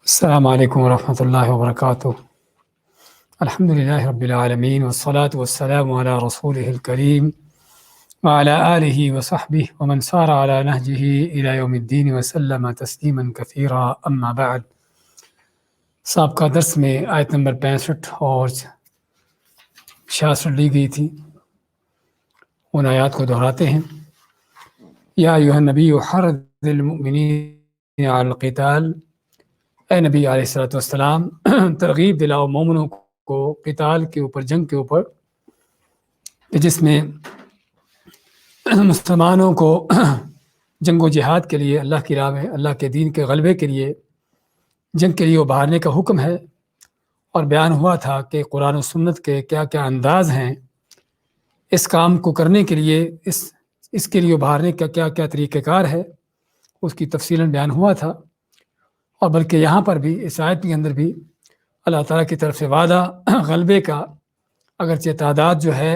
السلام علیکم ورحمۃ اللہ وبرکاتہ۔ الحمد للہ رب العالمین والصلاة والسلام علی رسولہ الکریم وعلی آلہ وصحبہ ومن سار علی نہجہ الی یوم الدین وسلم تسلیما کثیرا، اما بعد۔ سابقہ درس میں آیت نمبر 65 اور 66 لی گئی تھی، ان آیات کو دہراتے ہیں۔ یا ایھا النبی حرض المؤمنین علی القتال، اے نبی علیہ الصلوۃ والسلام ترغیب دلاؤ مومنوں کو قتال کے اوپر، جنگ کے اوپر، جس میں مسلمانوں کو جنگ و جہاد کے لیے، اللہ کی راہ میں، اللہ کے دین کے غلبے کے لیے، جنگ کے لیے ابھارنے کا حکم ہے۔ اور بیان ہوا تھا کہ قرآن و سنت کے کیا کیا انداز ہیں اس کام کو کرنے کے لیے، اس کے لیے ابھارنے کا کیا کیا طریقہ کار ہے، اس کی تفصیلاً بیان ہوا تھا۔ اور بلکہ یہاں پر بھی اس آیت کے اندر بھی اللہ تعالیٰ کی طرف سے وعدہ غلبے کا، اگرچہ تعداد جو ہے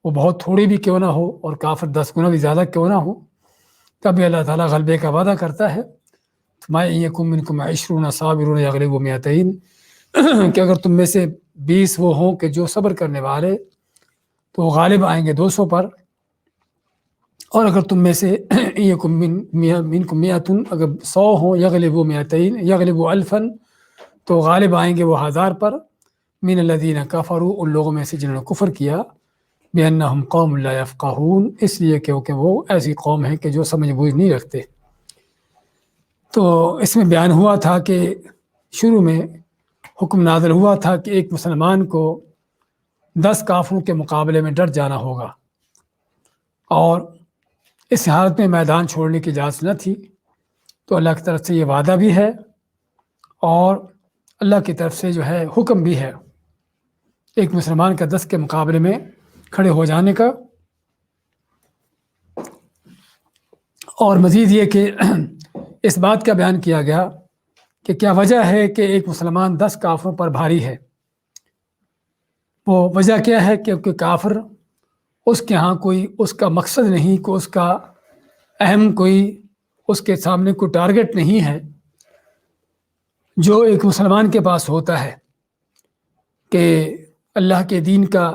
وہ بہت تھوڑی بھی کیوں نہ ہو اور کافر 10 گنا بھی زیادہ کیوں نہ ہو، تب بھی اللہ تعالیٰ غلبے کا وعدہ کرتا ہے۔ مَا إِن يَكُن مِّنكُمْ 20 صَابِرُونَ يَغْلِبُوا 200، کہ اگر تم میں سے 20 وہ ہوں کہ جو صبر کرنے والے، تو وہ غالب آئیں گے 200 پر۔ اور اگر تم میں سے منکم 100 اگر 100 ہوں، یغلبوا 200 یغلبوا 1000، تو غالب آئیں گے وہ 1000 پر۔ من الذین کفروا، ان لوگوں میں سے جنہوں نے کفر کیا، بأنہم قوم لا یفقہون، اس لیے کہ وہ ایسی قوم ہے کہ جو سمجھ بوجھ نہیں رکھتے۔ تو اس میں بیان ہوا تھا کہ شروع میں حکم نازل ہوا تھا کہ ایک مسلمان کو 10 کافروں کے مقابلے میں ڈٹ جانا ہوگا، اور اس حالت میں میدان چھوڑنے کی اجازت نہ تھی۔ تو اللہ کی طرف سے یہ وعدہ بھی ہے اور اللہ کی طرف سے جو ہے حکم بھی ہے ایک مسلمان کا 10 کے مقابلے میں کھڑے ہو جانے کا۔ اور مزید یہ کہ اس بات کا بیان کیا گیا کہ کیا وجہ ہے کہ ایک مسلمان 10 کافروں پر بھاری ہے۔ وہ وجہ کیا ہے کہ کافر، اس کے ہاں کوئی اس کا مقصد نہیں، کوئی اس کا اہم، کوئی اس کے سامنے کوئی ٹارگٹ نہیں ہے جو ایک مسلمان کے پاس ہوتا ہے، کہ اللہ کے دین کا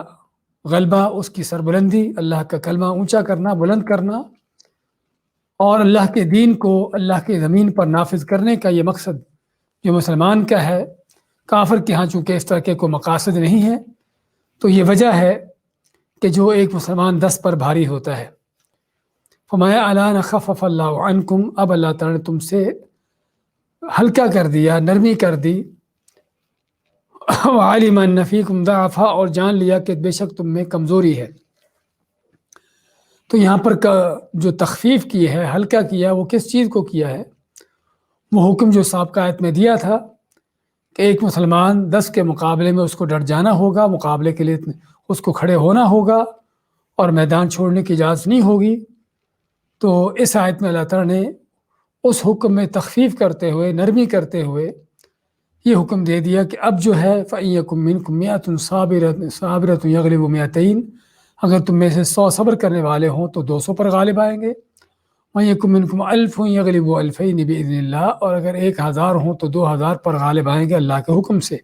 غلبہ، اس کی سربلندی، اللہ کا کلمہ اونچا کرنا، بلند کرنا، اور اللہ کے دین کو اللہ کی زمین پر نافذ کرنے کا یہ مقصد جو مسلمان کا ہے۔ کافر کے ہاں چونکہ اس طرح کے کوئی مقاصد نہیں ہے، تو یہ وجہ ہے کہ جو ایک مسلمان 10 پر بھاری ہوتا ہے۔ فرمایا الآن خفف اللہ عنکم، اب اللہ تعالیٰ نے تم سے ہلکا کر دیا، نرمی کر دی۔ وعلم ان فیکم ضعفا، اور جان لیا کہ بے شک تم میں کمزوری ہے۔ تو یہاں پر جو تخفیف کی ہے، ہلکا کیا، وہ کس چیز کو کیا ہے؟ وہ حکم جو سابقہ آیت میں دیا تھا کہ ایک مسلمان 10 کے مقابلے میں اس کو ڈٹ جانا ہوگا، مقابلے کے لیے اس کو کھڑے ہونا ہوگا اور میدان چھوڑنے کی اجازت نہیں ہوگی۔ تو اس آیت میں اللہ تعالیٰ نے اس حکم میں تخفیف کرتے ہوئے، نرمی کرتے ہوئے یہ حکم دے دیا کہ اب جو ہے فَإِن يَكُن مِّنكُم 100 صَابِرَةٌ يَغْلِبُوا 200، اگر تم میں سے 100 صبر کرنے والے ہوں تو 200 پر غالب آئیں گے۔ وَإِن يَكُن مِّنكُمْ 1000 يَغْلِبُوا 2000 بِإِذْنِ اللَّهِ، اور اگر 1000 ہوں تو 2000 پر غالب آئیں گے اللہ کے حکم سے۔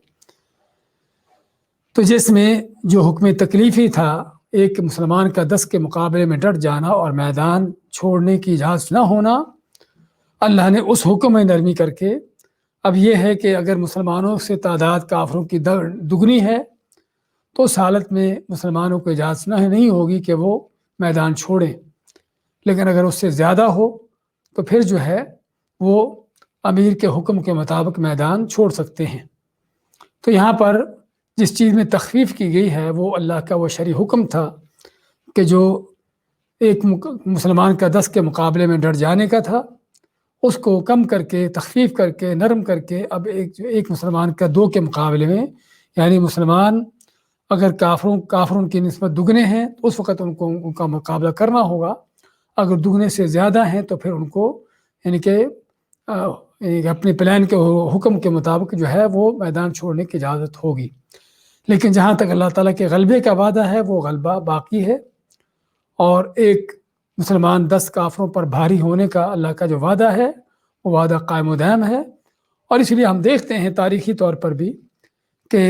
تو جس میں جو حکم تکلیفی تھا، ایک مسلمان کا 10 کے مقابلے میں ڈٹ جانا اور میدان چھوڑنے کی اجازت نہ ہونا، اللہ نے اس حکم میں نرمی کر کے اب یہ ہے کہ اگر مسلمانوں سے تعداد کافروں کی دگنی ہے تو اس حالت میں مسلمانوں کو اجازت نہیں ہوگی کہ وہ میدان چھوڑیں، لیکن اگر اس سے زیادہ ہو تو پھر جو ہے وہ امیر کے حکم کے مطابق میدان چھوڑ سکتے ہیں۔ تو یہاں پر جس چیز میں تخفیف کی گئی ہے وہ اللہ کا وہ شرعی حکم تھا کہ جو ایک مسلمان کا 10 کے مقابلے میں ڈٹ جانے کا تھا، اس کو کم کر کے، تخفیف کر کے، نرم کر کے اب ایک مسلمان کا 2 کے مقابلے میں، یعنی مسلمان اگر کافروں کی نسبت دگنے ہیں تو اس وقت ان کا مقابلہ کرنا ہوگا، اگر دگنے سے زیادہ ہیں تو پھر ان کو یعنی کہ اپنے پلان کے حکم کے مطابق جو ہے وہ میدان چھوڑنے کی اجازت ہوگی۔ لیکن جہاں تک اللہ تعالیٰ کے غلبے کا وعدہ ہے وہ غلبہ باقی ہے، اور ایک مسلمان 10 کافروں پر بھاری ہونے کا اللہ کا جو وعدہ ہے وہ وعدہ قائم و دائم ہے، اور اس لیے ہم دیکھتے ہیں تاریخی طور پر بھی کہ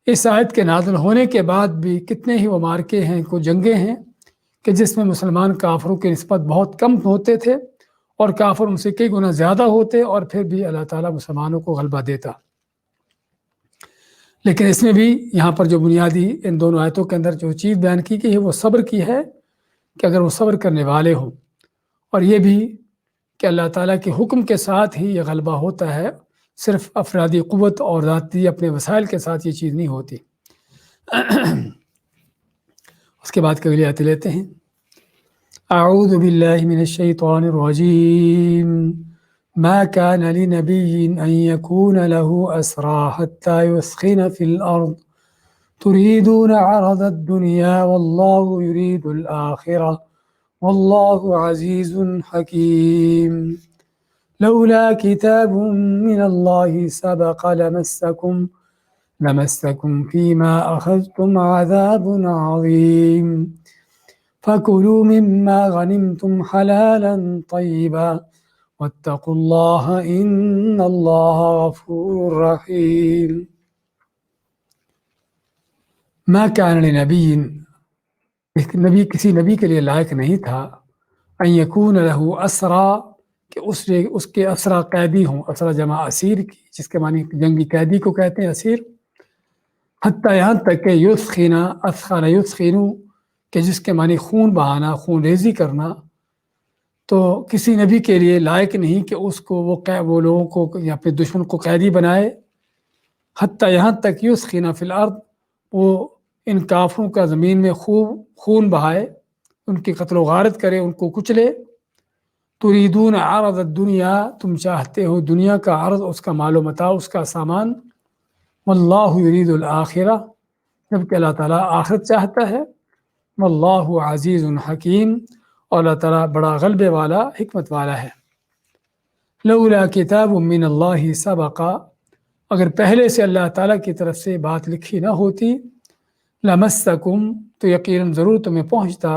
اس آیت کے نازل ہونے کے بعد بھی کتنے ہی وہ معرکے ہیں، کو جنگیں ہیں کہ جس میں مسلمان کافروں کی نسبت بہت کم ہوتے تھے اور کافر ان سے کئی گنا زیادہ ہوتے، اور پھر بھی اللہ تعالیٰ مسلمانوں کو غلبہ دیتا۔ لیکن اس میں بھی یہاں پر جو بنیادی ان دونوں آیتوں کے اندر جو چیز بیان کی گئی ہے وہ صبر کی ہے، کہ اگر وہ صبر کرنے والے ہوں، اور یہ بھی کہ اللہ تعالیٰ کے حکم کے ساتھ ہی یہ غلبہ ہوتا ہے، صرف افرادی قوت اور ذاتی اپنے وسائل کے ساتھ یہ چیز نہیں ہوتی۔ اس کے بعد کی اگلی آیت لیتے ہیں۔ اعوذ باللہ من الشیطان الرجیم ما كان لنبي أن يكون له أسرى حتى يثخن في الأرض تريدون عرض الدنيا والله يريد الآخرة والله عزيز حكيم لولا كتاب من الله سبق لمسكم فيما أخذتم عذاب عظيم فكلوا مما غنمتم حلالا طيبا واتقوا الله إن الله غفور رحيم۔ ما كان لنبي، کسی نبی کے لیے لائق نہیں تھا، ان یکون له اسرا، کہ اس کے اسرا قیدی ہوں، اسرا جمع اسیر کی، جس کے معنی جنگی قیدی کو کہتے ہیں اسیر، حتیٰ یہاں تک کہ یسخینا، اسخن یسخینو، کہ جس کے معنی خون بہانا، خون ریزی کرنا، تو کسی نبی کے لیے لائق نہیں کہ اس کو وہ لوگوں کو یا پھر دشمن کو قیدی بنائے، حتیٰ یہاں تک یسخینا فی الارض، وہ ان کافروں کا زمین میں خوب خون بہائے، ان کی قتل و غارت کرے، ان کو کچلے۔ تریدون عرض الدنیا، تم چاہتے ہو دنیا کا عرض، اس کا مال و متاع، اس کا سامان۔ واللہ یرید الآخرہ، جبکہ اللہ تعالیٰ آخرت چاہتا ہے۔ واللہ عزیز حکیم، اور اللہ تعالیٰ بڑا غلبے والا، حکمت والا ہے۔ لولا کتاب من اللہ سبق، اگر پہلے سے اللہ تعالیٰ کی طرف سے بات لکھی نہ ہوتی، لمسکم، تو یقیناً ضرور تمہیں پہنچتا،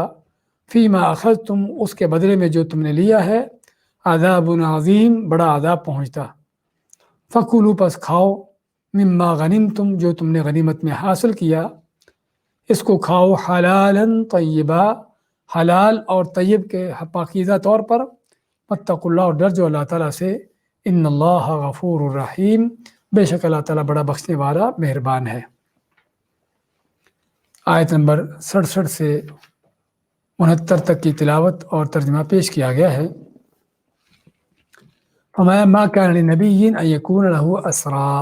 فیما اخذتم، اس کے بدلے میں جو تم نے لیا ہے، عذاب عظیم، بڑا عذاب پہنچتا۔ فکلوا، پس کھاؤ، مما غنمتم، جو تم نے غنیمت میں حاصل کیا، اس کو کھاؤ، حلالا طیبا، حلال اور طیب کے پاکیزہ طور پر، واتقوا اللہ، اور ڈر جو اللہ تعالیٰ سے، ان اللہ غفور الرحیم، بے شک اللہ تعالیٰ بڑا بخشنے والا، مہربان ہے۔ آیت نمبر 67 سے 69 تک کی تلاوت اور ترجمہ پیش کیا گیا ہے۔ فرمایا ما کان لنبی ان یکون لہ اسرا،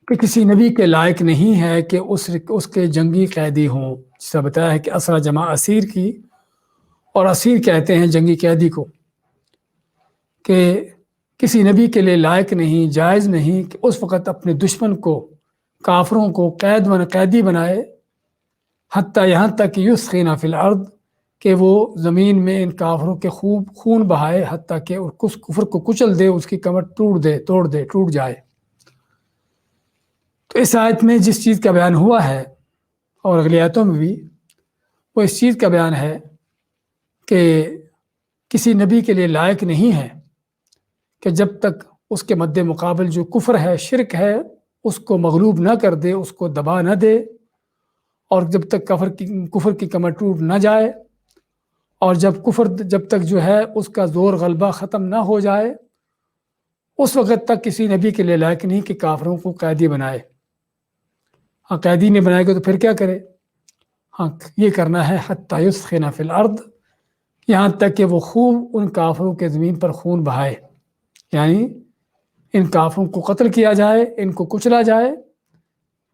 کہ کسی نبی کے لائق نہیں ہے کہ اس کے جنگی قیدی ہوں، جسے بتایا ہے کہ اسرا جمع اسیر کی، اور اسیر کہتے ہیں جنگی قیدی کو، کہ کسی نبی کے لیے لائق نہیں، جائز نہیں کہ اس وقت اپنے دشمن کو، کافروں کو قیدی بنائے، حتیٰ یہاں تک یسخن فی الارض، کہ وہ زمین میں ان کافروں کے خوب خون بہائے، حتیٰ کہ اس کفر کو کچل دے، اس کی کمر ٹوٹ جائے۔ تو اس آیت میں جس چیز کا بیان ہوا ہے، اور اگلی آیتوں میں بھی، وہ اس چیز کا بیان ہے کہ کسی نبی کے لیے لائق نہیں ہے کہ جب تک اس کے مد مقابل جو کفر ہے، شرک ہے، اس کو مغلوب نہ کر دے، اس کو دبا نہ دے، اور جب تک کفر کی کمر ٹوٹ نہ جائے، اور جب تک جو ہے اس کا زور غلبہ ختم نہ ہو جائے، اس وقت تک کسی نبی کے لیے لائق نہیں کہ کافروں کو قیدی بنائے۔ ہاں، قیدی نہیں بنائے گا تو پھر کیا کرے؟ ہاں، یہ کرنا ہے حتیٰ یسخن فی الارض، یہاں تک کہ وہ خوب ان کافروں کے زمین پر خون بہائے، یعنی ان کافروں کو قتل کیا جائے، ان کو کچلا جائے،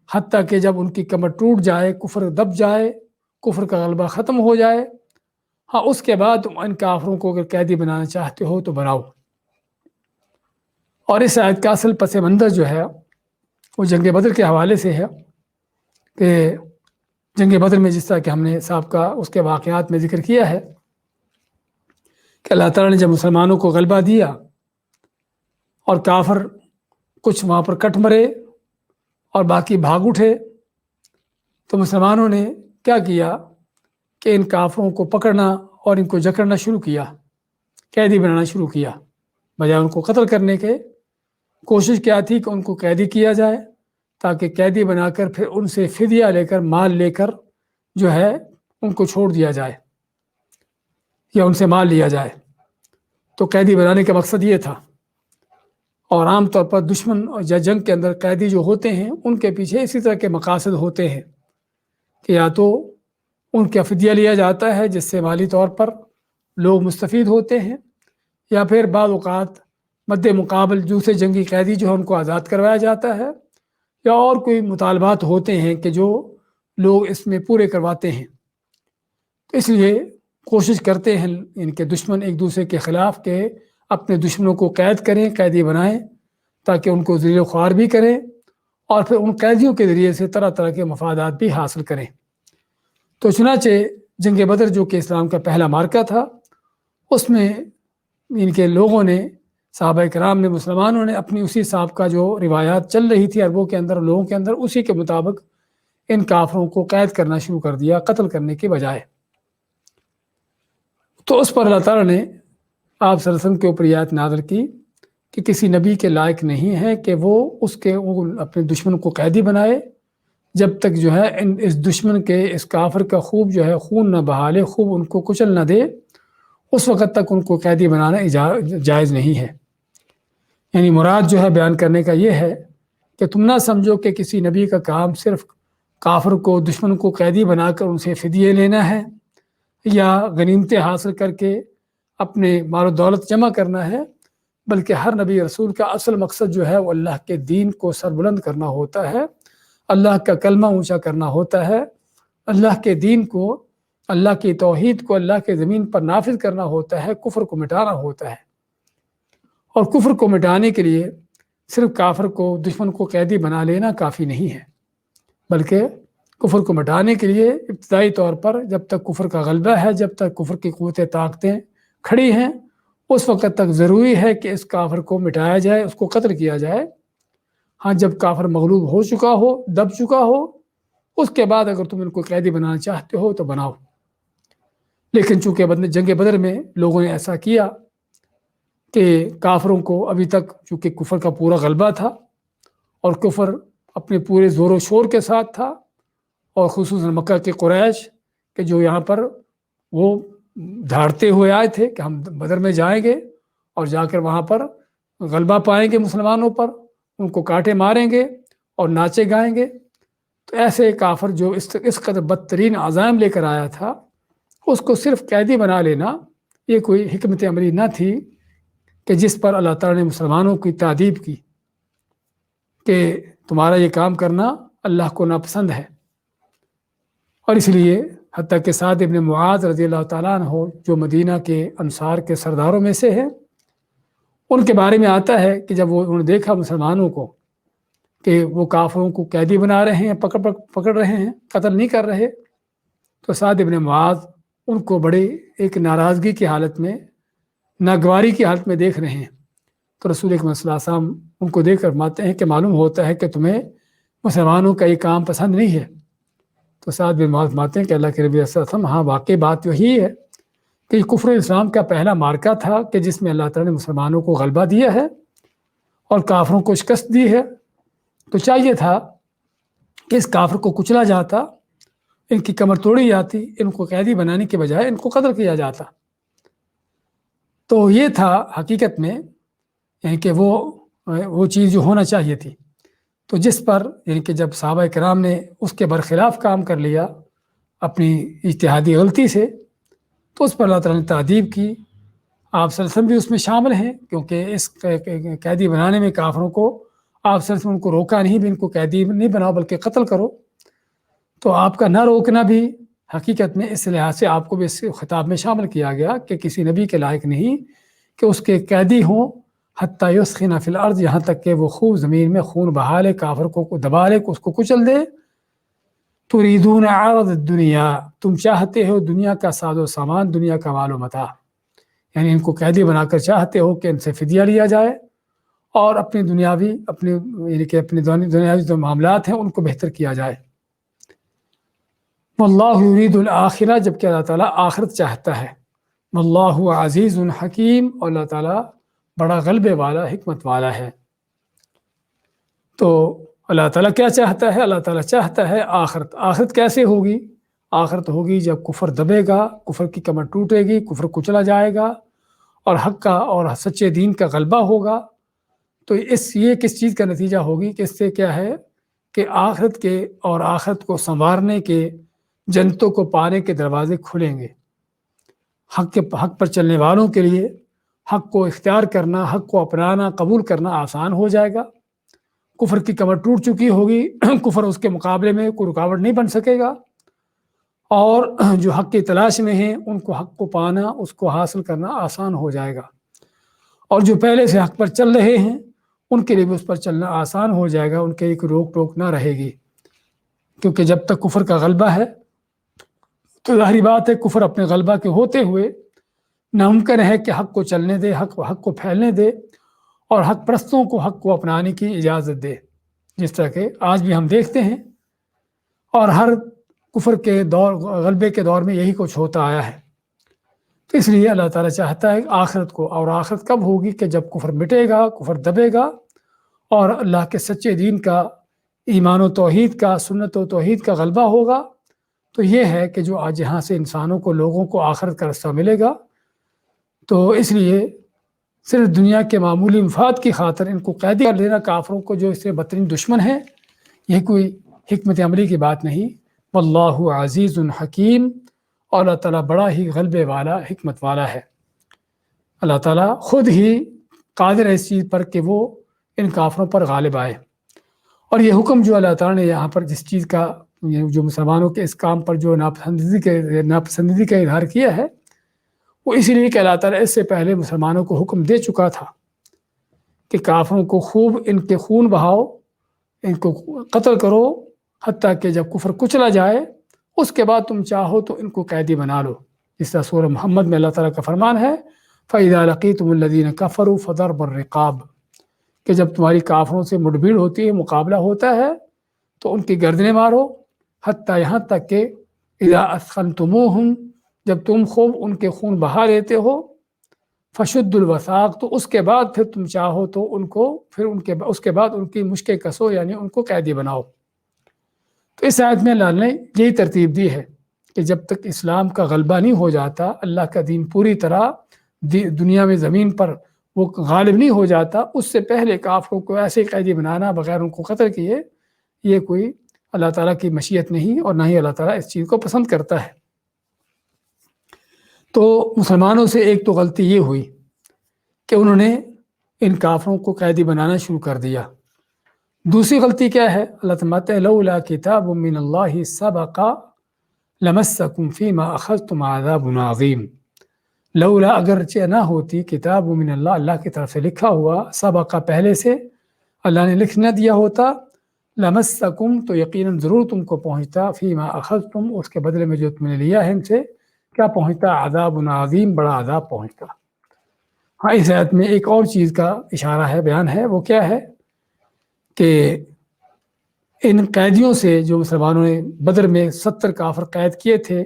حتیٰ کہ جب ان کی کمر ٹوٹ جائے، کفر دب جائے، کفر کا غلبہ ختم ہو جائے، ہاں اس کے بعد تم ان کافروں کو اگر قیدی بنانا چاہتے ہو تو بناؤ۔ اور اس آیت کا اصل پس منظر جو ہے وہ جنگ بدر کے حوالے سے ہے، کہ جنگ بدر میں جس طرح کہ ہم نے سابقہ اس کے واقعات میں ذکر کیا ہے کہ اللہ تعالیٰ نے جب مسلمانوں کو غلبہ دیا اور کافر کچھ وہاں پر کٹ مرے اور باقی بھاگ اٹھے، تو مسلمانوں نے کیا کیا کہ ان کافروں کو پکڑنا اور ان کو جکڑنا شروع کیا، قیدی بنانا شروع کیا، بجائے ان کو قتل کرنے کے۔ کوشش کیا تھی کہ ان کو قیدی کیا جائے، تاکہ قیدی بنا کر پھر ان سے فدیہ لے کر، مال لے کر جو ہے ان کو چھوڑ دیا جائے یا ان سے مال لیا جائے۔ تو قیدی بنانے کا مقصد یہ تھا۔ اور عام طور پر دشمن یا جنگ کے اندر قیدی جو ہوتے ہیں ان کے پیچھے اسی طرح کے مقاصد ہوتے ہیں کہ یا تو ان کا فدیہ لیا جاتا ہے جس سے مالی طور پر لوگ مستفید ہوتے ہیں، یا پھر بعض اوقات مد مقابل دوسرے جنگی قیدی جو ہے ان کو آزاد کروایا جاتا ہے، یا اور کوئی مطالبات ہوتے ہیں کہ جو لوگ اس میں پورے کرواتے ہیں۔ تو اس لیے کوشش کرتے ہیں ان کے دشمن ایک دوسرے کے خلاف کہ اپنے دشمنوں کو قید کریں، قیدی بنائیں، تاکہ ان کو ذلیل و خوار بھی کریں اور پھر ان قیدیوں کے ذریعے سے طرح طرح کے مفادات بھی حاصل کریں۔ تو چنانچہ جنگ بدر جو کہ اسلام کا پہلا معرکہ تھا، اس میں ان کے لوگوں نے، صحابہ کرام نے، مسلمانوں نے اپنی اسی سابقہ جو روایات چل رہی تھی عربوں کے اندر، لوگوں کے اندر، اسی کے مطابق ان کافروں کو قید کرنا شروع کر دیا، قتل کرنے کے بجائے۔ تو اس پر اللہ تعالیٰ نے آپ صلی اللہ علیہ وسلم کے اوپر یہ آیت نازل کی کہ کسی نبی کے لائق نہیں ہے کہ وہ اپنے دشمن کو قیدی بنائے جب تک جو ہے اس دشمن کے، اس کافر کا خوب جو ہے خون نہ بہا لے، خوب ان کو کچل نہ دے، اس وقت تک ان کو قیدی بنانا جائز نہیں ہے۔ یعنی مراد جو ہے بیان کرنے کا یہ ہے کہ تم نہ سمجھو کہ کسی نبی کا کام صرف کافر کو، دشمن کو قیدی بنا کر ان سے فدیے لینا ہے یا غنیمتیں حاصل کر کے اپنے مال و دولت جمع کرنا ہے، بلکہ ہر نبی رسول کا اصل مقصد جو ہے وہ اللہ کے دین کو سربلند کرنا ہوتا ہے، اللہ کا کلمہ اونچا کرنا ہوتا ہے، اللہ کے دین کو، اللہ کی توحید کو اللہ کے زمین پر نافذ کرنا ہوتا ہے، کفر کو مٹانا ہوتا ہے۔ اور کفر کو مٹانے کے لیے صرف کافر کو، دشمن کو قیدی بنا لینا کافی نہیں ہے، بلکہ کفر کو مٹانے کے لیے ابتدائی طور پر جب تک کفر کا غلبہ ہے، جب تک کفر کی قوتیں طاقتیں کھڑی ہیں، اس وقت تک ضروری ہے کہ اس کافر کو مٹایا جائے، اس کو قتل کیا جائے۔ ہاں، جب کافر مغلوب ہو چکا ہو، دب چکا ہو، اس کے بعد اگر تم ان کو قیدی بنانا چاہتے ہو تو بناؤ۔ لیکن چونکہ جنگ بدر میں لوگوں نے ایسا کیا کہ کافروں کو ابھی تک چونکہ کفر کا پورا غلبہ تھا اور کفر اپنے پورے زور و شور کے ساتھ تھا، اور خصوصاً مکہ کے قریش کہ جو یہاں پر وہ دھاڑتے ہوئے آئے تھے کہ ہم بدر میں جائیں گے اور جا کر وہاں پر غلبہ پائیں گے مسلمانوں پر، ان کو کاٹے ماریں گے اور ناچے گائیں گے۔ تو ایسے کافر جو اس قدر بدترین عزائم لے کر آیا تھا، اس کو صرف قیدی بنا لینا یہ کوئی حکمت عملی نہ تھی کہ جس پر اللہ تعالیٰ نے مسلمانوں کی تعدیب کی کہ تمہارا یہ کام کرنا اللہ کو ناپسند ہے۔ اور اس لیے حتیٰ کہ سعد ابن معاذ رضی اللہ تعالیٰ عنہ جو مدینہ کے انصار کے سرداروں میں سے ہیں، ان کے بارے میں آتا ہے کہ جب انہوں نے دیکھا مسلمانوں کو کہ وہ کافروں کو قیدی بنا رہے ہیں، پکڑ رہے ہیں، قتل نہیں کر رہے، تو سعد ابن معاذ ان کو بڑے ایک ناراضگی کی حالت میں، ناگواری کی حالت میں دیکھ رہے ہیں۔ تو رسول اکرم صلی اللہ علیہ وسلم ان کو دیکھ کر فرماتے ہیں کہ معلوم ہوتا ہے کہ تمہیں مسلمانوں کا یہ کام پسند نہیں ہے۔ تو سعد بن معاذ فرماتے ہیں کہ اللہ کے نبی صلی اللہ علیہ وسلم، ہاں واقعی بات یہی ہے کہ یہ کفر اسلام کا پہلا معرکہ تھا کہ جس میں اللہ تعالیٰ نے مسلمانوں کو غلبہ دیا ہے اور کافروں کو شکست دی ہے۔ تو چاہیے تھا کہ اس کافر کو کچلا جاتا، ان کی کمر توڑی جاتی، ان کو قیدی بنانے کے بجائے ان کو قتل کیا جاتا۔ تو یہ تھا حقیقت میں، یعنی کہ وہ چیز جو ہونا چاہیے تھی۔ تو جس پر یعنی کہ جب صحابہ کرام نے اس کے برخلاف کام کر لیا اپنی اجتہادی غلطی سے، تو اس پر اللہ تعالیٰ نے تعدیب کی۔ آپ صلی اللہ علیہ وسلم بھی اس میں شامل ہیں، کیونکہ اس قیدی بنانے میں کافروں کو آپ صلی اللہ علیہ وسلم کو روکا نہیں بھی ان کو قیدی نہیں بناؤ بلکہ قتل کرو۔ تو آپ کا نہ روکنا بھی حقیقت میں اس لحاظ سے آپ کو بھی اس خطاب میں شامل کیا گیا کہ کسی نبی کے لائق نہیں کہ اس کے قیدی ہوں حتیٰ یسخن فی الارض، یہاں تک کہ وہ خوب زمین میں خون بہا لے، کافر کو دبا لے، اس کو کچل دے۔ تریدون عرض الدنیا، تم چاہتے ہو دنیا کا ساز و سامان، دنیا کا مال و متاع، یعنی ان کو قیدی بنا کر چاہتے ہو کہ ان سے فدیہ لیا جائے اور اپنی دنیاوی یعنی کہ اپنے دنیاوی جو معاملات ہیں ان کو بہتر کیا جائے۔ واللہ یرید الآخرہ، جبکہ اللہ تعالیٰ آخرت چاہتا ہے۔ واللہ عزیز حکیم، اور اللہ تعالیٰ بڑا غلبے والا، حکمت والا ہے۔ تو اللہ تعالیٰ کیا چاہتا ہے؟ اللہ تعالیٰ چاہتا ہے آخرت۔ آخرت کیسے ہوگی؟ آخرت ہوگی جب کفر دبے گا، کفر کی کمر ٹوٹے گی، کفر کچلا جائے گا اور حق کا اور سچے دین کا غلبہ ہوگا۔ تو یہ کس چیز کا نتیجہ ہوگی کہ اس سے کیا ہے کہ آخرت کے اور آخرت کو سنوارنے کے، جنتوں کو پانے کے دروازے کھلیں گے۔ حق پر چلنے والوں کے لیے حق کو اختیار کرنا، حق کو اپنانا، قبول کرنا آسان ہو جائے گا۔ کفر کی کمر ٹوٹ چکی ہوگی، کفر اس کے مقابلے میں کوئی رکاوٹ نہیں بن سکے گا، اور جو حق کی تلاش میں ہیں ان کو حق کو پانا، اس کو حاصل کرنا آسان ہو جائے گا، اور جو پہلے سے حق پر چل رہے ہیں ان کے لیے بھی اس پر چلنا آسان ہو جائے گا، ان کے لیے کوئی روک ٹوک نہ رہے گی، کیونکہ جب تک کفر کا غلبہ ہے تو ظاہری بات ہے کفر اپنے غلبہ کے ہوتے ہوئے ناممکن ہے کہ حق کو چلنے دے، حق کو پھیلنے دے اور حق پرستوں کو حق کو اپنانے کی اجازت دے، جس طرح کہ آج بھی ہم دیکھتے ہیں، اور ہر کفر کے دور، غلبے کے دور میں یہی کچھ ہوتا آیا ہے۔ تو اس لیے اللہ تعالیٰ چاہتا ہے آخرت کو، اور آخرت کب ہوگی؟ کہ جب کفر مٹے گا، کفر دبے گا اور اللہ کے سچے دین کا، ایمان و توحید کا، سنت و توحید کا غلبہ ہوگا۔ تو یہ ہے کہ جو آج یہاں سے انسانوں کو، لوگوں کو آخرت کا رستہ ملے گا۔ تو اس لیے صرف دنیا کے معمولی مفاد کی خاطر ان کو قیدی کر لینا، کافروں کو جو اس سے بدترین دشمن ہے، یہ کوئی حکمت عملی کی بات نہیں۔ واللہ عزیز حکیم، اور اللہ تعالیٰ بڑا ہی غلبے والا، حکمت والا ہے۔ اللہ تعالیٰ خود ہی قادر ہے اس چیز پر کہ وہ ان کافروں پر غالب آئے۔ اور یہ حکم جو اللہ تعالیٰ نے یہاں پر جس چیز کا، جو مسلمانوں کے اس کام پر جو ناپسندیدگی کا اظہار کیا ہے، وہ اسی لیے کہ اللہ تعالیٰ اس سے پہلے مسلمانوں کو حکم دے چکا تھا کہ کافروں کو خوب ان کے خون بہاؤ، ان کو قتل کرو، حتیٰ کہ جب کفر کچلا جائے اس کے بعد تم چاہو تو ان کو قیدی بنا لو، جس طرح سورہ محمد میں اللہ تعالیٰ کا فرمان ہے فَإِذَا لَقِيتُمُ الَّذِينَ كَفَرُوا فَضَرْبَ الرِّقَابِ، کہ جب تمہاری کافروں سے مڈبھیڑ ہوتی ہے، مقابلہ ہوتا ہے، تو ان کی گردنیں مارو، حتیٰ یہاں تک کہ اذا اثخنتموہم، جب تم خوب ان کے خون بہا لیتے ہو، فشدوا الوثاق، تو اس کے بعد پھر تم چاہو تو ان کو پھر اس کے بعد ان کی مشکیں کسو، یعنی ان کو قیدی بناؤ۔ تو اس آیت میں اللہ نے یہی ترتیب دی ہے کہ جب تک اسلام کا غلبہ نہیں ہو جاتا، اللہ کا دین پوری طرح دنیا میں زمین پر وہ غالب نہیں ہو جاتا، اس سے پہلے کافروں کو ایسے قیدی بنانا بغیر ان کو قتل کیے، یہ کوئی اللہ تعالیٰ کی مشیت نہیں، اور نہ ہی اللہ تعالیٰ اس چیز کو پسند کرتا ہے۔ تو مسلمانوں سے ایک تو غلطی یہ ہوئی کہ انہوں نے ان کافروں کو قیدی بنانا شروع کر دیا۔ دوسری غلطی کیا ہے؟ اللہ تعالیٰ لولا کتاب من اللہ سبق لمسکم فیما اخذتم عذاب عظیم، لولا، اگرچہ نہ ہوتی، کتاب من اللہ، اللہ کی طرف سے لکھا ہوا، سبق پہلے سے اللہ نے لکھ نہ دیا ہوتا، لمسکم تو یقیناً ضرور تم کو پہنچتا، فیما اخذتم اس کے بدلے میں جو تم نے لیا ہے ان سے، کیا پہنچتا؟ عذاب عظیم، بڑا عذاب پہنچتا۔ ہاں، اس آیت میں ایک اور چیز کا اشارہ ہے، بیان ہے، وہ کیا ہے کہ ان قیدیوں سے جو مسلمانوں نے بدر میں 70 کافر قید کیے تھے،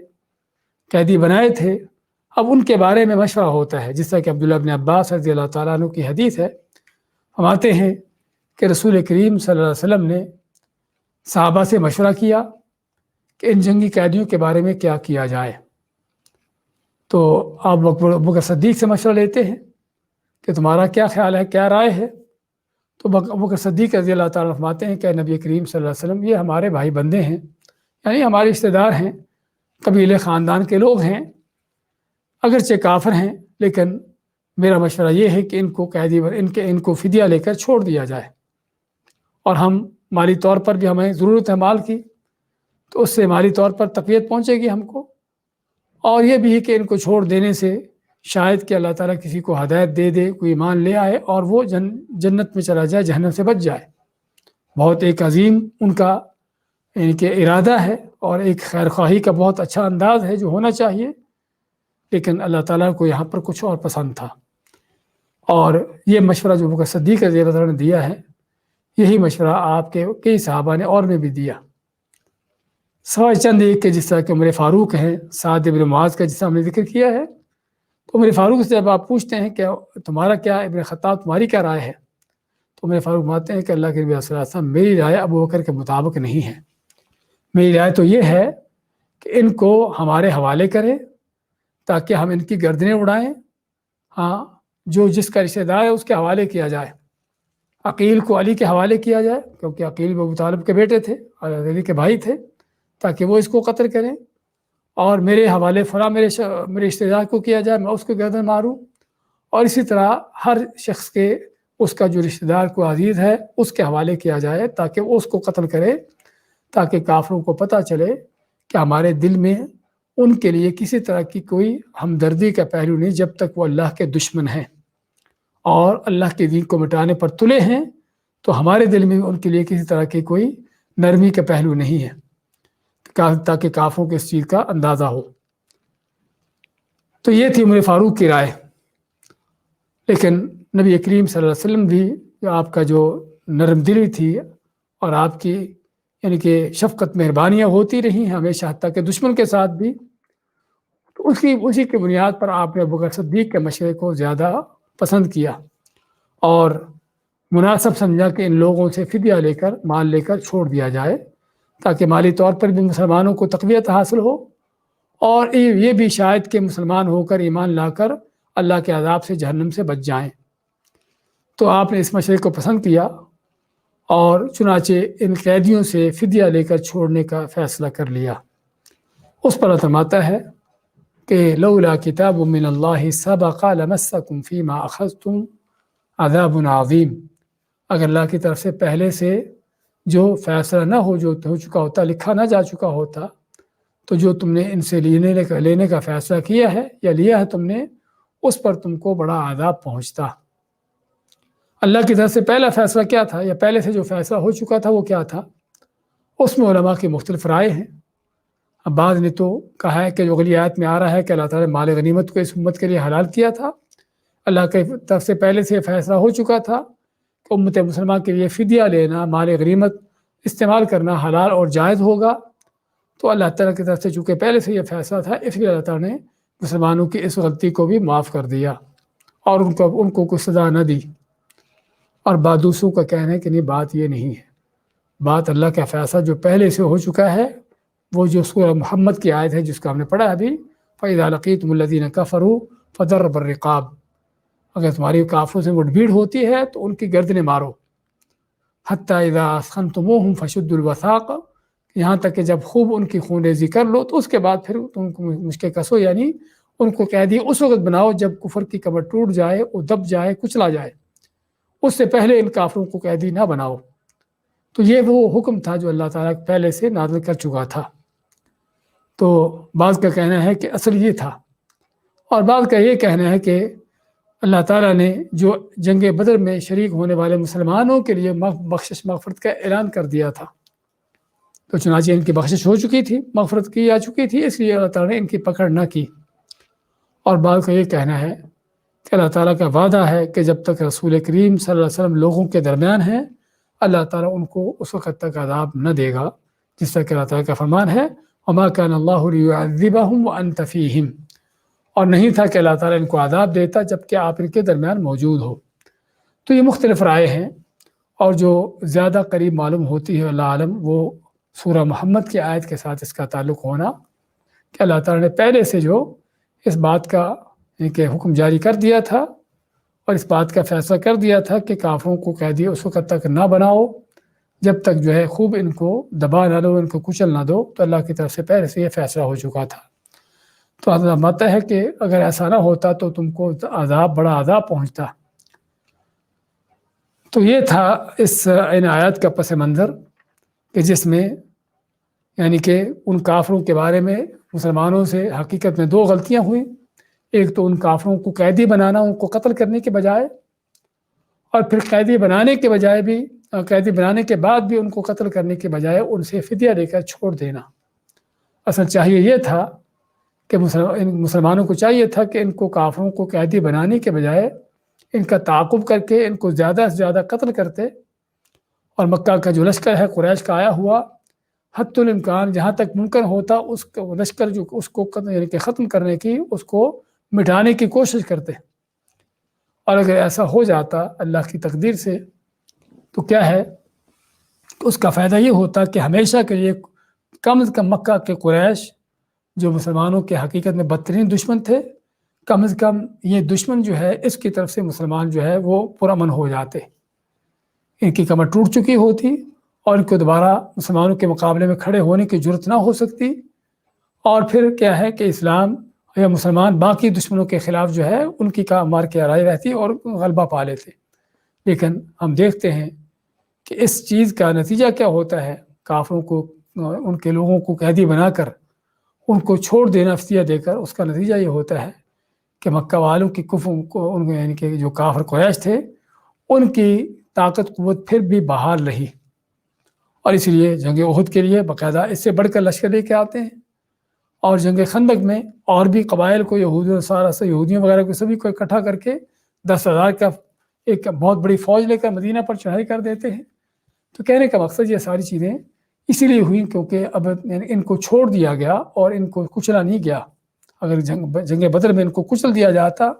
قیدی بنائے تھے، اب ان کے بارے میں مشورہ ہوتا ہے، جس طرح کہ عبداللہ بن عباس رضی اللہ تعالیٰ عنہ کی حدیث ہے، فرماتے ہیں کہ رسول کریم صلی اللہ علیہ وسلم نے صحابہ سے مشورہ کیا کہ ان جنگی قیدیوں کے بارے میں کیا کیا جائے۔ تو آپ ابوبکر صدیق سے مشورہ لیتے ہیں کہ تمہارا کیا خیال ہے، کیا رائے ہے؟ تو ابوبکر صدیق رضی اللہ تعالیٰ فرماتے ہیں کہ نبی کریم صلی اللہ علیہ وسلم، یہ ہمارے بھائی بندے ہیں، یعنی ہمارے رشتہ دار ہیں، قبیلے خاندان کے لوگ ہیں، اگرچہ کافر ہیں، لیکن میرا مشورہ یہ ہے کہ ان کو قیدی، ان کو فدیہ لے کر چھوڑ دیا جائے، اور ہم مالی طور پر بھی ہمیں ضرورت ہے مال کی، تو اس سے مالی طور پر تقویت پہنچے گی ہم کو، اور یہ بھی ہے کہ ان کو چھوڑ دینے سے شاید کہ اللہ تعالیٰ کسی کو ہدایت دے دے، کوئی ایمان لے آئے اور وہ جنت میں چلا جائے، جہنم سے بچ جائے۔ بہت ایک عظیم ان کا ان کے ارادہ ہے، اور ایک خیر خواہی کا بہت اچھا انداز ہے جو ہونا چاہیے، لیکن اللہ تعالیٰ کو یہاں پر کچھ اور پسند تھا، اور یہ مشورہ جو ابوبکر صدیق رضی اللہ عنہ نے دیا ہے، یہی مشورہ آپ کے کئی صحابہ نے اور میں بھی دیا، سوائے چند ایک کے، جس طرح کہ عمر فاروق ہیں، سعد بن معاذ کا جس طرح ہم نے ذکر کیا ہے۔ تو عمر فاروق سے جب آپ پوچھتے ہیں کہ تمہارا کیا، ابن خطاب تمہاری کیا رائے ہے، تو عمر فاروق فرماتے ہیں کہ اللہ کے نبی صلی اللہ علیہ وسلم میری رائے ابو بکر کے مطابق نہیں ہے، میری رائے تو یہ ہے کہ ان کو ہمارے حوالے کریں تاکہ ہم ان کی گردنیں اڑائیں، ہاں جو جس کا رشتہ دار ہے اس کے حوالے کیا جائے، عقیل کو علی کے حوالے کیا جائے کیونکہ عقیل ابو طالب کے بیٹے تھے اور علی کے بھائی تھے، تاکہ وہ اس کو قتل کریں، اور میرے حوالے فلاں میرے رشتہ دار کو کیا جائے، میں اس کو گردن ماروں، اور اسی طرح ہر شخص کے اس کا جو رشتہ دار کو عزیز ہے اس کے حوالے کیا جائے تاکہ وہ اس کو قتل کرے، تاکہ کافروں کو پتہ چلے کہ ہمارے دل میں ان کے لیے کسی طرح کی کوئی ہمدردی کا پہلو نہیں، جب تک وہ اللہ کے دشمن ہیں اور اللہ کے دین کو مٹانے پر تلے ہیں تو ہمارے دل میں ان کے لیے کسی طرح کی کوئی نرمی کا پہلو نہیں ہے، تاکہ کافروں کو اس چیز کا اندازہ ہو۔ تو یہ تھی عمر فاروق کی رائے، لیکن نبی کریم صلی اللہ علیہ وسلم بھی آپ کا جو نرم دلی تھی اور آپ کی یعنی کہ شفقت مہربانیاں ہوتی رہی ہیں ہمیشہ حتیٰ کہ دشمن کے ساتھ بھی، تو اسی کی بنیاد پر آپ نے ابوبکر صدیق کے مشورے کو زیادہ پسند کیا اور مناسب سمجھا کہ ان لوگوں سے فدیہ لے کر مال لے کر چھوڑ دیا جائے تاکہ مالی طور پر بھی مسلمانوں کو تقویت حاصل ہو، اور یہ بھی شاید کہ مسلمان ہو کر ایمان لا کر اللہ کے عذاب سے جہنم سے بچ جائیں۔ تو آپ نے اس مشورے کو پسند کیا اور چنانچہ ان قیدیوں سے فدیہ لے کر چھوڑنے کا فیصلہ کر لیا۔ اس پر فرماتا ہے کہ لولا کتاب من اللہ سبق لمسکم فیما اخذتم عذاب عظیم، اگر اللہ کی طرف سے پہلے سے جو فیصلہ نہ ہو چکا ہوتا، لکھا نہ جا چکا ہوتا، تو جو تم نے ان سے لینے کا فیصلہ کیا ہے یا لیا ہے تم نے، اس پر تم کو بڑا عذاب پہنچتا۔ اللہ کی طرف سے پہلا فیصلہ کیا تھا یا پہلے سے جو فیصلہ ہو چکا تھا وہ کیا تھا؟ اس میں علماء کی مختلف رائے ہیں۔ اب بعض نے تو کہا ہے کہ جو اگلی آیت میں آ رہا ہے کہ اللہ تعالیٰ نے مال غنیمت کو اس امت کے لیے حلال کیا تھا، اللہ کی طرف سے پہلے سے فیصلہ ہو چکا تھا کہ امت مسلمہ کے لیے فدیہ لینا، مال غنیمت استعمال کرنا حلال اور جائز ہوگا، تو اللہ تعالیٰ کی طرف سے چونکہ پہلے سے یہ فیصلہ تھا، اس لیے اللہ تعالیٰ نے مسلمانوں کی اس غلطی کو بھی معاف کر دیا اور ان کو کوئی سزا نہ دی۔ اور بعض دوسروں کا کہنا ہے کہ نہیں، بات یہ نہیں ہے، بات اللہ کا فیصلہ جو پہلے سے ہو چکا ہے، وہ جو سورہ محمد کی آیت ہے جس کو ہم نے پڑھا ابھی، فَإِذَا لَقِيتُمُ الَّذِينَ كَفَرُوا فَضَرْبَ الرِّقَابِ، اگر تمہاری کافروں سے مٹ بھیڑ ہوتی ہے تو ان کی گردنیں مارو، حَتَّى إِذَا أَثْخَنْتُمُوهُمْ فَشُدُّوا الْوَثَاقَ، یہاں تک کہ جب خوب ان کی خون ریزی کر لو تو اس کے بعد پھر تم کو مشکے کسو، یعنی ان کو قیدی اس وقت بناؤ جب کفر کی کمر ٹوٹ جائے، وہ دب جائے، کچلا جائے، اس سے پہلے ان کافروں کو قیدی نہ بناؤ۔ تو یہ وہ حکم تھا جو اللہ تعالیٰ پہلے سے نازل کر چکا تھا۔ تو بعض کا کہنا ہے کہ اصل یہ تھا، اور بعض کا یہ کہنا ہے کہ اللہ تعالیٰ نے جو جنگ بدر میں شریک ہونے والے مسلمانوں کے لیے بخشش مغفرت کا اعلان کر دیا تھا، تو چنانچہ ان کی بخشش ہو چکی تھی، مغفرت کی جا چکی تھی، اس لیے اللہ تعالیٰ نے ان کی پکڑ نہ کی۔ اور بعض کا یہ کہنا ہے کہ اللہ تعالیٰ کا وعدہ ہے کہ جب تک رسول کریم صلی اللہ علیہ وسلم لوگوں کے درمیان ہیں، اللہ تعالیٰ ان کو اس وقت تک عذاب نہ دے گا، جس طرح کہ اللہ تعالیٰ کا فرمان ہے وَمَا كَانَ اللَّهُ لِيُعَذِّبَهُمْ وَأَنْتَ فِيهِمْ، اور نہیں تھا کہ اللہ تعالیٰ ان کو عذاب دیتا جبکہ آپ ان کے درمیان موجود ہو۔ تو یہ مختلف رائے ہیں، اور جو زیادہ قریب معلوم ہوتی ہے اللہ عالم، وہ سورہ محمد کی آیت کے ساتھ اس کا تعلق ہونا کہ اللہ تعالیٰ نے پہلے سے جو اس بات کا کہ حکم جاری کر دیا تھا اور اس بات کا فیصلہ کر دیا تھا کہ کافروں کو قیدی اس وقت تک نہ بناؤ جب تک جو ہے خوب ان کو دبا نہ دو، ان کو کچل نہ دو، تو اللہ کی طرف سے پہلے سے یہ فیصلہ ہو چکا تھا۔ تو اللہ مانتا ہے کہ اگر ایسا نہ ہوتا تو تم کو بڑا عذاب پہنچتا۔ تو یہ تھا ان آیات کا پس منظر کہ جس میں یعنی کہ ان کافروں کے بارے میں مسلمانوں سے حقیقت میں دو غلطیاں ہوئیں، ایک تو ان کافروں کو قیدی بنانا، ان کو قتل کرنے کے بجائے، اور پھر قیدی بنانے کے بعد بھی ان کو قتل کرنے کے بجائے ان سے فدیہ لے کر چھوڑ دینا۔ اصل چاہیے یہ تھا کہ مسلمانوں کو چاہیے تھا کہ ان کو کافروں کو قیدی بنانے کے بجائے ان کا تعاقب کر کے ان کو زیادہ سے زیادہ قتل کرتے، اور مکہ کا جو لشکر ہے قریش کا آیا ہوا، حتی الامکان جہاں تک ممکن ہوتا اس کو لشکر جو اس کو یعنی کہ ختم کرنے کی، اس کو مٹانے کی کوشش کرتے۔ اور اگر ایسا ہو جاتا اللہ کی تقدیر سے تو کیا ہے اس کا فائدہ یہ ہوتا کہ ہمیشہ کے لیے کم از کم مکہ کے قریش جو مسلمانوں کے حقیقت میں بدترین دشمن تھے، کم از کم یہ دشمن جو ہے اس کی طرف سے مسلمان جو ہے وہ پرامن ہو جاتے، ان کی کمر ٹوٹ چکی ہوتی اور ان کو دوبارہ مسلمانوں کے مقابلے میں کھڑے ہونے کی جرت نہ ہو سکتی، اور پھر کیا ہے کہ اسلام یا مسلمان باقی دشمنوں کے خلاف جو ہے ان کی مار کے آرائی رہتی اور غلبہ پا لیتے۔ لیکن ہم دیکھتے ہیں کہ اس چیز کا نتیجہ کیا ہوتا ہے، کافروں کو ان کے لوگوں کو قیدی بنا کر ان کو چھوڑ دینا، فدیہ دے کر، اس کا نتیجہ یہ ہوتا ہے کہ مکہ والوں کی کفر کو یعنی کہ جو کافر قریش تھے ان کی طاقت قوت پھر بھی بحال رہی، اور اس لیے جنگ احد کے لیے باقاعدہ اس سے بڑھ کر لشکر لے کے آتے ہیں، اور جنگ خندق میں اور بھی قبائل کو یہودیوں وغیرہ کو سبھی کو اکٹھا کر کے 10,000 کا ایک بہت بڑی فوج لے کر مدینہ پر چڑھائی کر دیتے ہیں۔ تو کہنے کا مقصد یہ ساری چیزیں اسی لیے ہوئی کیونکہ اب ان کو چھوڑ دیا گیا اور ان کو کچلا نہیں گیا۔ اگر جنگ بدر میں ان کو کچل دیا جاتا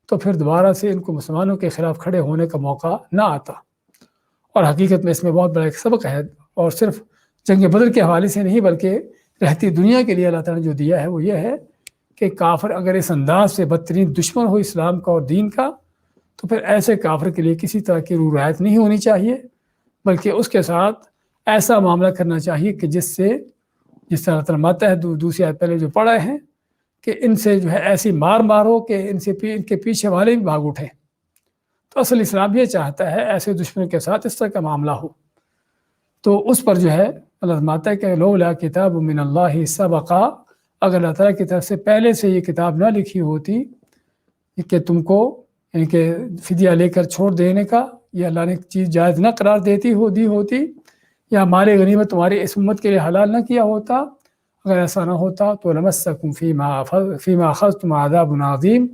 تو پھر دوبارہ سے ان کو مسلمانوں کے خلاف کھڑے ہونے کا موقع نہ آتا، اور حقیقت میں اس میں بہت بڑا ایک سبق ہے، اور صرف جنگ بدر کے حوالے سے نہیں بلکہ رہتی دنیا کے لیے اللہ تعالیٰ نے جو دیا ہے وہ یہ ہے کہ کافر اگر اس انداز سے بدترین دشمن ہو اسلام کا اور دین کا، تو پھر ایسے کافر کے لیے کسی طرح کی رعایت نہیں ہونی چاہیے، بلکہ اس کے ساتھ ایسا معاملہ کرنا چاہیے کہ جس طرح اللہ تعالیٰ ماتا ہے دوسری آیت پہلے جو پڑھا ہے کہ ان سے جو ہے ایسی مار مارو کہ ان کے پیچھے والے بھی بھاگ اٹھیں۔ تو اصل اسلام یہ چاہتا ہے ایسے دشمن کے ساتھ اس طرح کا معاملہ ہو۔ تو اس پر جو ہے اللہ ماتا ہے کہ لولا کتاب من اللہ سبقا، اگر اللہ تعالیٰ کی طرف سے پہلے سے یہ کتاب نہ لکھی ہوتی کہ تم کو یعنی کہ فدیہ لے کر چھوڑ دینے کا، یہ اللہ نے چیز جائز نہ قرار دی ہوتی، یا مال غنیمت تمہاری اس امت کے لیے حلال نہ کیا ہوتا، اگر ایسا نہ ہوتا تو لمسکم فیما اخذتم عذاب عظیم،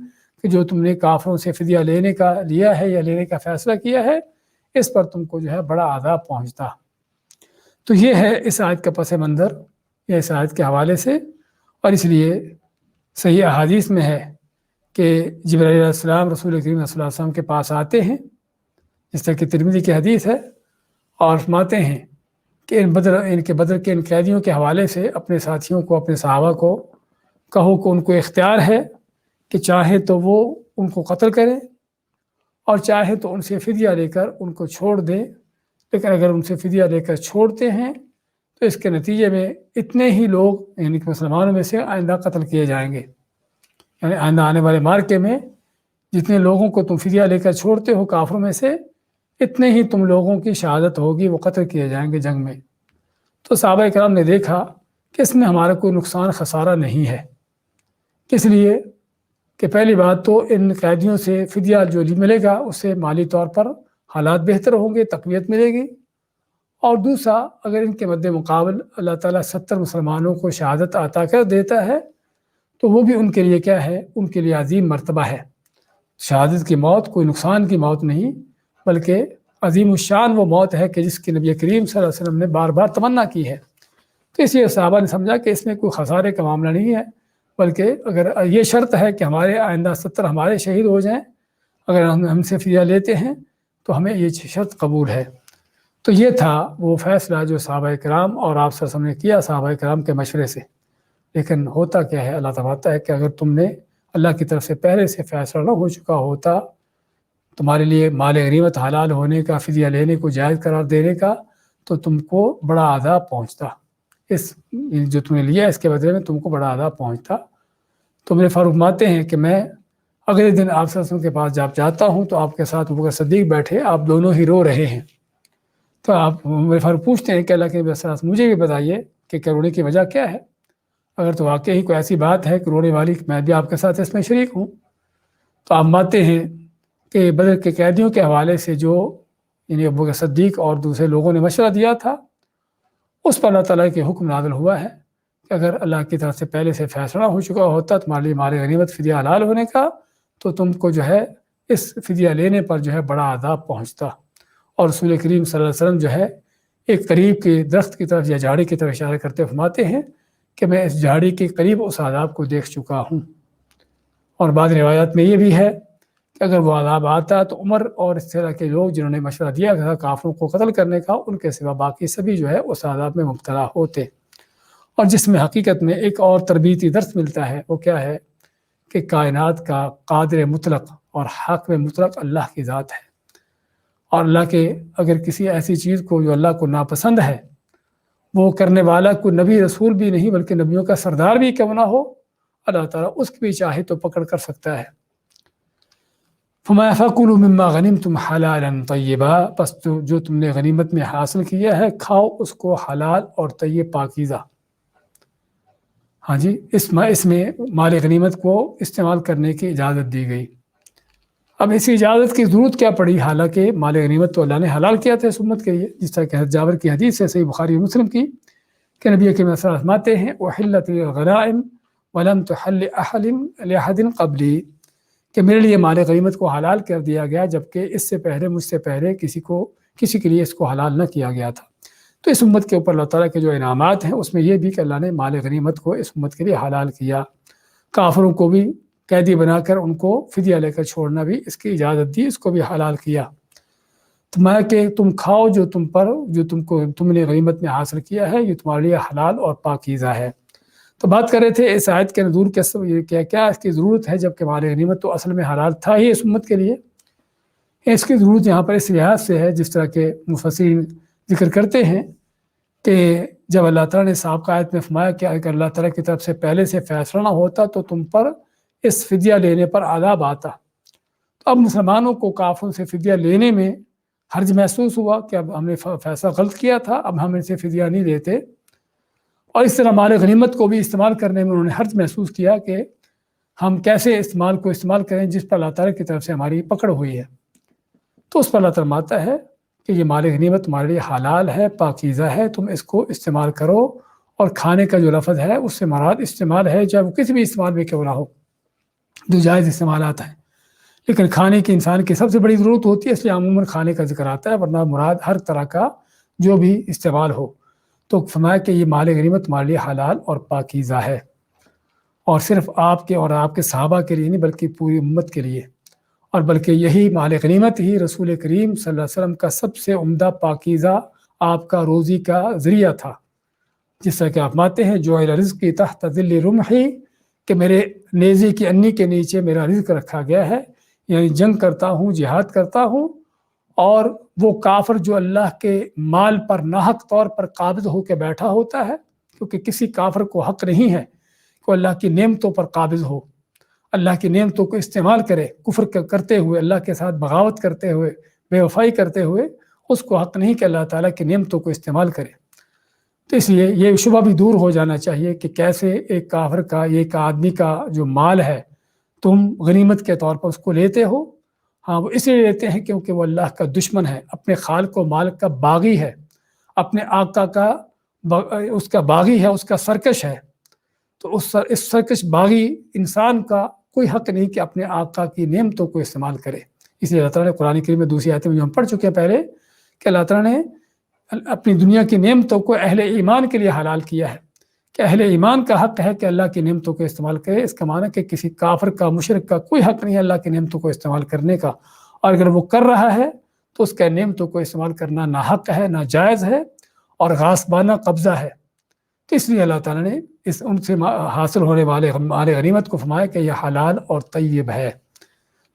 کہ جو تم نے کافروں سے فدیہ لینے کا فیصلہ کیا ہے اس پر تم کو جو ہے بڑا عذاب پہنچتا۔ تو یہ ہے اس آیت کا پس منظر، یہ اس آیت کے حوالے سے، اور اس لیے صحیح احادیث میں ہے کہ جبرائیل علیہ السلام رسول کریم صلی اللہ علیہ وسلم کے پاس آتے ہیں، جس طرح کہ ترمذی کی حدیث ہے، اور فرماتے ہیں کہ بدر کے ان قیدیوں کے حوالے سے اپنے ساتھیوں کو، اپنے صحابہ کو کہو کہ ان کو اختیار ہے کہ چاہے تو وہ ان کو قتل کریں اور چاہے تو ان سے فدیہ لے کر ان کو چھوڑ دیں، لیکن اگر ان سے فدیہ لے کر چھوڑتے ہیں تو اس کے نتیجے میں اتنے ہی لوگ یعنی کہ مسلمانوں میں سے آئندہ قتل کیے جائیں گے، یعنی آئندہ آنے والے مارکے میں جتنے لوگوں کو تم فدیہ لے کر چھوڑتے ہو کافروں میں سے، اتنے ہی تم لوگوں کی شہادت ہوگی، وہ قتل کیے جائیں گے جنگ میں۔ تو صحابہ کرام نے دیکھا کہ اس میں ہمارا کوئی نقصان خسارہ نہیں ہے، اس لیے کہ پہلی بات تو ان قیدیوں سے فدیہ جو ملے گا اس سے مالی طور پر حالات بہتر ہوں گے، تقویت ملے گی، اور دوسرا اگر ان کے مد مقابل اللہ تعالیٰ 70 مسلمانوں کو شہادت عطا کر دیتا ہے تو وہ بھی ان کے لیے کیا ہے، ان کے لیے عظیم مرتبہ ہے۔ شہادت کی موت کوئی نقصان کی موت نہیں، بلکہ عظیم الشان وہ موت ہے کہ جس کی نبی کریم صلی اللہ علیہ وسلم نے بار بار تمنا کی ہے۔ تو اس لیے صحابہ نے سمجھا کہ اس میں کوئی خسارے کا معاملہ نہیں ہے، بلکہ اگر یہ شرط ہے کہ ہمارے آئندہ 70 ہمارے شہید ہو جائیں، اگر ہم سے فدیہ لیتے ہیں تو ہمیں یہ شرط قبول ہے۔ تو یہ تھا وہ فیصلہ جو صحابہ کرام اور آپ صلی اللہ علیہ وسلم نے کیا صحابہ کرام کے مشورے سے۔ لیکن ہوتا کیا ہے، اللہ تعالیٰ ہے کہ اگر تم نے اللہ کی طرف سے پہلے سے فیصلہ نہ ہو چکا ہوتا تمہارے لیے مال غنیمت حلال ہونے کا، فدیہ لینے کو جائز قرار دینے کا، تو تم کو بڑا عذاب پہنچتا، اس جو تم نے لیا اس کے بدلے میں تم کو بڑا عذاب پہنچتا۔ تو میرے فاروق ماتے ہیں کہ میں اگلے دن آپ صلی اللہ علیہ وسلم کے پاس جب جاتا ہوں تو آپ کے ساتھ ابوبکر صدیق بیٹھے، آپ دونوں ہی رو رہے ہیں۔ تو آپ میرے فاروق پوچھتے ہیں کہ اللہ کے نبی صلی اللہ علیہ وسلم مجھے بھی بتائیے کہ رونے کی وجہ کیا ہے، اگر تو واقعی کوئی ایسی بات ہے کہ رونے والی، میں بھی آپ کے ساتھ اس میں شریک ہوں۔ تو آپ مانتے ہیں کہ بدر کے قیدیوں کے حوالے سے جو یعنی ابوبکر صدیق اور دوسرے لوگوں نے مشورہ دیا تھا، اس پر اللہ تعالیٰ کے حکم نازل ہوا ہے کہ اگر اللہ کی طرف سے پہلے سے فیصلہ ہو چکا ہوتا تمہارے لیے مال غنیمت فدیہ حلال ہونے کا، تو تم کو جو ہے اس فدیہ لینے پر جو ہے بڑا عذاب پہنچتا۔ اور رسول کریم صلی اللہ علیہ وسلم جو ہے ایک قریب کے درخت کی طرف یا جھاڑی کی طرف اشارہ کرتے فرماتے ہیں کہ میں اس جھاڑی کے قریب اس عذاب کو دیکھ چکا ہوں۔ اور بعض روایات میں یہ بھی ہے کہ اگر وہ عذاب آتا تو عمر اور اس طرح کے لوگ جنہوں نے مشورہ دیا تھا کافروں کو قتل کرنے کا، ان کے سوا باقی سبھی جو ہے اس عذاب میں مبتلا ہوتے۔ اور جس میں حقیقت میں ایک اور تربیتی درس ملتا ہے، وہ کیا ہے کہ کائنات کا قادر مطلق اور حاکم مطلق اللہ کی ذات ہے، اور اللہ کے اگر کسی ایسی چیز کو جو اللہ کو ناپسند ہے وہ کرنے والا کوئی نبی رسول بھی نہیں بلکہ نبیوں کا سردار بھی کیوں نہ ہو، اللہ تعالیٰ اس کی بھی چاہے تو پکڑ کر سکتا ہے۔ فما فَكُلُوا مما غنمتم حلالا طیبا، پس جو تم نے غنیمت میں حاصل کیا ہے کھاؤ اس کو حلال اور طیب پاکیزہ۔ ہاں جی، اس میں مال غنیمت کو استعمال کرنے کی اجازت دی گئی۔ اب اس اجازت کی ضرورت کیا پڑی، حالانکہ مال غنیمت تو اللہ نے حلال کیا تھا اس امت کے لیے، جس طرح کہ حضرت جابر کی حدیث ہے صحیح بخاری و مسلم کی کہ نبی کریم صلی اللہ علیہ وسلم فرماتے ہیں احلت الغنائم ولم تحل لأحد قبلی، کہ میرے لیے مال غنیمت کو حلال کر دیا گیا جبکہ اس سے پہلے مجھ سے پہلے کسی کے لیے اس کو حلال نہ کیا گیا تھا۔ تو اس امت کے اوپر اللہ تعالیٰ کے جو انعامات ہیں اس میں یہ بھی کہ اللہ نے مال غنیمت کو اس امت کے لیے حلال کیا، کافروں کو بھی قیدی بنا کر ان کو فدیہ لے کر چھوڑنا بھی اس کی اجازت دی، اس کو بھی حلال کیا۔ تو میں کہ تم کھاؤ جو تم نے غنیمت میں حاصل کیا ہے، یہ تمہارے لیے حلال اور پاکیزہ ہے۔ تو بات کر رہے تھے اس آیت کے نزول کیا اس کی ضرورت ہے، جبکہ مال غنیمت تو اصل میں حلال تھا ہی اس امت کے لیے۔ اس کی ضرورت یہاں پر اس لحاظ سے ہے، جس طرح کے مفسرین ذکر کرتے ہیں کہ جب اللہ تعالیٰ نے سابقہ آیت میں فرمایا کہ اگر اللہ تعالیٰ کی طرف سے پہلے سے فیصلہ نہ ہوتا تو تم پر اس فدیہ لینے پر عذاب آتا، تو اب مسلمانوں کو کافروں سے فدیہ لینے میں حرج محسوس ہوا کہ اب ہم نے فیصلہ غلط کیا تھا، اب ہم ان سے فدیہ نہیں لیتے، اور اس طرح مال غنیمت کو بھی استعمال کرنے میں انہوں نے حرج محسوس کیا کہ ہم کیسے استعمال کریں جس پر اللہ تعالیٰ کی طرف سے ہماری پکڑ ہوئی ہے۔ تو اس پر اللہ تعالیٰ فرماتا ہے کہ یہ مال غنیمت تمہارے لیے حلال ہے، پاکیزہ ہے، تم اس کو استعمال کرو، اور کھانے کا جو لفظ ہے اس سے مراد استعمال ہے، چاہے وہ کسی بھی استعمال میں کیوں نہ ہو، جو جائز استعمالات ہیں، لیکن کھانے کی انسان کی سب سے بڑی ضرورت ہوتی ہے، اس لیے عموماً کھانے کا ذکر آتا ہے، ورنہ مراد ہر طرح کا جو بھی استعمال ہو۔ تو فرمایا کہ یہ مال غنیمت تمہارے لیے حلال اور پاکیزہ ہے، اور صرف آپ کے اور آپ کے صحابہ کے لیے نہیں بلکہ پوری امت کے لیے، اور بلکہ یہی مال غنیمت ہی رسول کریم صلی اللہ علیہ وسلم کا سب سے عمدہ پاکیزہ آپ کا روزی کا ذریعہ تھا، جس طرح کہ آپ ماتے ہیں جو رزقی تحت ظل رمحی، کہ میرے نیزے کی انی کے نیچے میرا رزق رکھا گیا ہے، یعنی جنگ کرتا ہوں، جہاد کرتا ہوں، اور وہ کافر جو اللہ کے مال پر ناحق طور پر قابض ہو کے بیٹھا ہوتا ہے، کیونکہ کسی کافر کو حق نہیں ہے کہ اللہ کی نعمتوں پر قابض ہو، اللہ کی نعمتوں کو استعمال کرے، کفر کرتے ہوئے، اللہ کے ساتھ بغاوت کرتے ہوئے، بے وفائی کرتے ہوئے، اس کو حق نہیں کہ اللہ تعالیٰ کی نعمتوں کو استعمال کرے۔ تو اس لیے یہ شبہ بھی دور ہو جانا چاہیے کہ کیسے ایک کافر کا، ایک آدمی کا جو مال ہے تم غنیمت کے طور پر اس کو لیتے ہو۔ ہاں، وہ اس لیے لیتے ہیں کیونکہ وہ اللہ کا دشمن ہے، اپنے خالق و مالک کا باغی ہے، اپنے آقا کا اس کا باغی ہے، اس کا سرکش ہے۔ تو اس سرکش باغی انسان کا کوئی حق نہیں کہ اپنے آقا کی نعمتوں کو استعمال کرے۔ اس لیے اللہ تعالیٰ نے قرآن کریم میں دوسری آیت میں جو ہم پڑھ چکے ہیں پہلے کہ اللہ تعالیٰ نے اپنی دنیا کی نعمتوں کو اہل ایمان کے لیے حلال کیا ہے، کہ اہل ایمان کا حق ہے کہ اللہ کی نعمتوں کو استعمال کرے۔ اس کا معنی کہ کسی کافر کا، مشرک کا کوئی حق نہیں ہے اللہ کی نعمتوں کو استعمال کرنے کا، اور اگر وہ کر رہا ہے تو اس کے نعمتوں کو استعمال کرنا ناحق ہے، ناجائز ہے، اور غاصبانہ قبضہ ہے۔ تو اس لیے اللہ تعالیٰ نے ان سے حاصل ہونے والے مال غنیمت کو فرمایا کہ یہ حلال اور طیب ہے،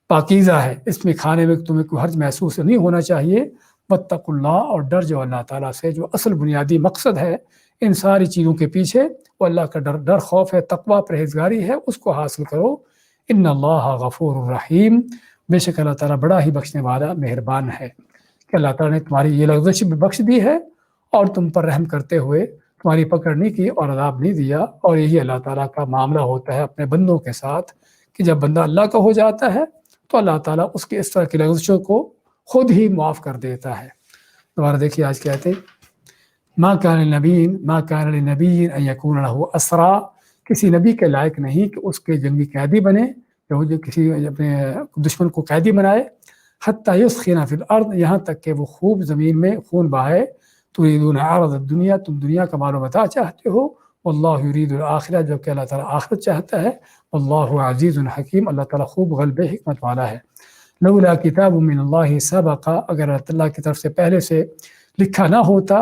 پاکیزہ ہے، اس میں کھانے میں تمہیں کوئی حرج محسوس نہیں ہونا چاہیے۔ واتقوا اللہ، اور ڈر جو اللہ تعالیٰ سے، جو اصل بنیادی مقصد ہے ان ساری چیزوں کے پیچھے، وہ اللہ کا ڈر خوف ہے، تقویٰ پرہیزگاری ہے، اس کو حاصل کرو۔ ان اللہ غفور الرحیم، بے شک اللہ تعالیٰ بڑا ہی بخشنے والا مہربان ہے، کہ اللہ تعالیٰ نے تمہاری یہ لغزش بھی بخش دی ہے، اور تم پر رحم کرتے ہوئے تمہاری پکڑ نہیں کی اور عذاب نہیں دیا۔ اور یہی اللہ تعالیٰ کا معاملہ ہوتا ہے اپنے بندوں کے ساتھ، کہ جب بندہ اللہ کا ہو جاتا ہے تو اللہ تعالیٰ اس کی اس طرح کی لغزشوں کو خود ہی معاف کر دیتا ہے۔ دوبارہ دیکھیے آج کہتے ہیں ما کان لنبی ان یکون لہ اسرا، کسی نبی کے لائق نہیں کہ اس کے جنگی قیدی بنے، جو کسی اپنے دشمن کو قیدی بنائے، حتی یثخن فی الارض، یہاں تک کہ وہ خوب زمین میں خون بہائے۔ تریدون عرض الدنیا، تم دنیا کا مال و متاع چاہتے ہو، واللہ یرید الآخرہ، جو کہ اللہ تعالیٰ آخرت چاہتا ہے، واللہ عزیز حکیم، اللہ تعالیٰ خوب غلب حکمت والا ہے۔ لولا کتاب من اللہ سبق، اگر اللہ کی طرف سے پہلے سے لکھا نہ ہوتا،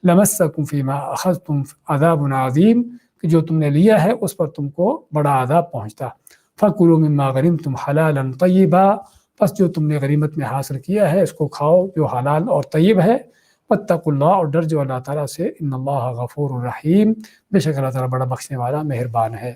لمسکم فیما اخذتم عذاب عظیم، کہ جو تم نے لیا ہے اس پر تم کو بڑا عذاب پہنچتا۔ فکلوا مما غنمتم حلالا طیبا، پس جو تم نے غنیمت میں حاصل کیا ہے اس کو کھاؤ جو حلال اور طیب ہے۔ واتقوا اللہ، اور ڈر جو اللہ تعالیٰ سے، ان اللہ غفور رحیم، بے شک اللہ تعالیٰ بڑا بخشنے والا مہربان ہے۔